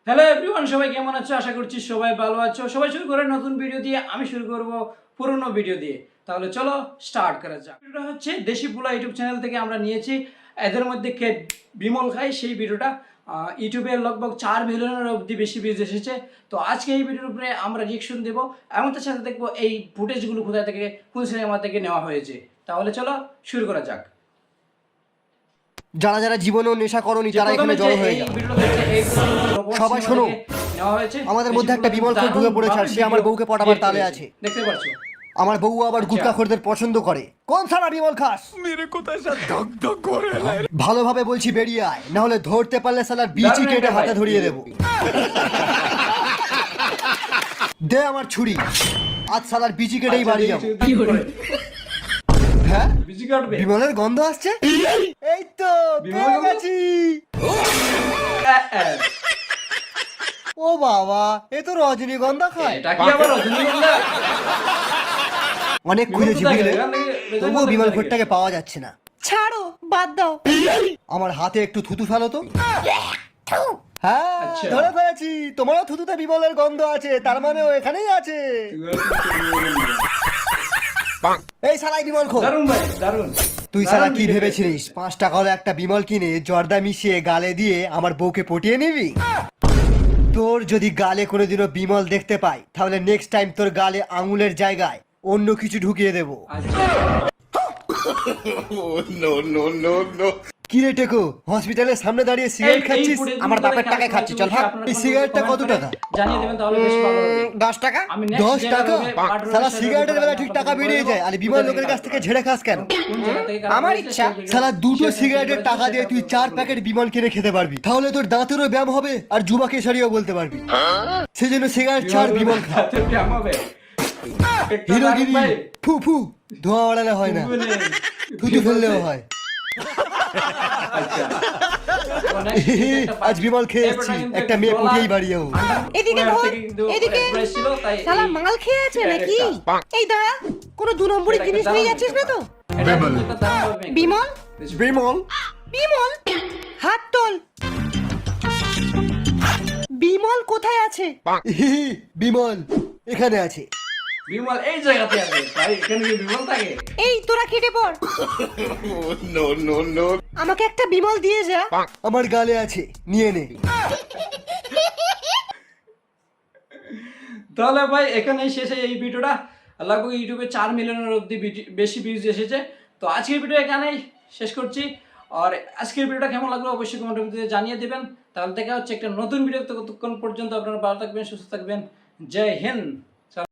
Hello everyone, সবাই কেমন আছো? আশা করছি সবাই ভালো আছো। সবাই শুরু করে নতুন ভিডিও দিয়ে, আমি শুরু করব পুরনো ভিডিও দিয়ে। তাহলে চলো স্টার্ট করা যাক। ভিডিওটা হচ্ছে দেশি পোলা ইউটিউব চ্যানেল থেকে আমরা নিয়েছি। এদের মধ্যে কে বিমল খায় সেই ভিডিওটা ইউটিউবে লগভগ 4 মিলিয়নের অবধি বেশি ভিউজ এসেছে। তো আজকে এই ভিডিওর উপরে আমরা রিয়েকশন দেবো এবং তার সাথে দেখবো এই ফুটেজগুলো কোথায় থেকে, কোন সিনেমা থেকে নেওয়া হয়েছে। তাহলে চলো শুরু করা যাক। যারা যারা জীবনেও নেশা করনি তারা এখানে জড়ো হয়ে যাও। সবাই শোনো, আমাদের মধ্যে একটা বিমল খোর ঢুকে পড়েছে আর সে আমার বউকে পটাবার তালে আছে। দেখতে পাচ্ছ? আমার বউ আবার গুটখাখোরদের পছন্দ করে। কোন সারা বিমল খাস? मेरे को तो ऐसा धक धक हो रहा है। ভালোভাবে বলছি বেরিয়ে আয়, না হলে ধরতে পারলে সালার বিচি কেটে হাতে ধরিয়ে দেব। দে আমার ছুরি, আজ সালার বিচি কেটেই বাড়ি যাবো। হ্যাঁ, বিজি কাটবে। বিমলের গন্ধ আসছে। এই তো পেয়ে গেছি। ও বাবা, এ তো রজনীগন্ধা খায়। এটা কি আবার রজনীগন্ধা? অনেক খুঁজেছি বুঝলে, তবুও বিমল খোরটাকে পাওয়া যাচ্ছে না। ছাড়ো, বাদ দাও। আমার হাতে একটু থুতু ফেলো তো। হ্যাঁ, আচ্ছা। ধরে ফেলেছি। তোমারও থুতুতে বিমলের গন্ধ আছে, তার মানে ও এখানেই আছে। এই শালাই বিমল খোর, দারুণ ভাই, দারুণ। তুই সারা কি ভেবেছিলিস 5 টাকার একটা বিমল কিনে জর্দা মিশিয়ে গালে দিয়ে আমার বউকে পটিয়ে নিবি? তোর যদি গালে কোনোদিনও বিমল দেখতে পাই, তাহলে নেক্সট টাইম তোর গালে আঙুলের জায়গায় অন্য কিছু ঢুকিয়ে দেবো। No, no, no, no. কি রে টেকো, হসপিটালের সামনে দাঁড়িয়ে সিগারেট খাচ্ছিস? আমার বাপের টাকায় খাচ্ছি, চল ভাগ। এই সিগারেটটা কত টাকা? জানিয়ে দেবেন তাহলে বেশ ভালো হবে। 10 টাকা। আমি next 10 যেটা টাকা? হবে, পাটুরের শালা সাথে সিগারেটের বেলা ঠিক কথা টাকা বলবো, বেরিয়ে যায়, আর বিমল লোকের কাছ থেকে ঝেড়ে খাস কেন? কোন জায়গা থেকে কারা আমার করেছে, ইচ্ছা সেই জায়গায় শালা দুটো share সিগারেটের করতে টাকা দিয়ে তুই 4 প্যাকেট বিমল কিনে খেতে পারবি। তাহলে তোর দাঁতেরও ব্যায়াম হবে আর যুবাকে সারিও বলতে পারবি। সেজন্য সিগারেট ছাড়, বিমল খা। হাতে ব্যায়াম হবে। একটা হিরোগিরি ভাই, ফু ফু, ধোঁয়া ওড়ালে হয় না, বলে, থুতু ফেললেও হয়। আচ্ছা। তো next একটা আজ বিমল খেয়ে এবারটা এসেছি, কিন্তু একটা মেয়ে গলা পুঁটিয়েই বাড়ি যাবো। এদিকে ধর, এদিকে। ছিল, তাই শালা এই- মাল খেয়ে আছে নাকি? এই দাঁড়া, কোনো 2 নম্বরই এটা জিনিস একটা নিয়ে দারুণ যাচ্ছিস না তো? এটা কিন্তু একটা দারুণ হবে। বিমল, বিমল, বিমল, হাত তোল। বিমল কোথায় আছে? বিমল এখানে আছে। বিমল এই জায়গাতে আছে ভাই, এখানে কি বিমল থাকে? এই তোরা কেটে পড়, No, no, no. আমাকে একটা বিমল দিয়ে যা। আমার গালে আছে, নিয়ে নে। তাহলে ভাই এখানেই শেষে এই ভিডিওটা। লাগবে ইউটিউবে 4 মিলিয়নের অবধি বেশি ভিউজ এসেছে। তো আজকের ভিডিও এখানেই শেষ করছি। আর আজকের ভিডিওটা কেমন লাগলো অবশ্যই কমেন্টের মধ্যে জানিয়ে দেবেন। তাহলে দেখা হচ্ছে একটা নতুন ভিডিও। ততক্ষণ পর্যন্ত আপনারা ভালো থাকবেন, সুস্থ থাকবেন। জয় হিন্দ।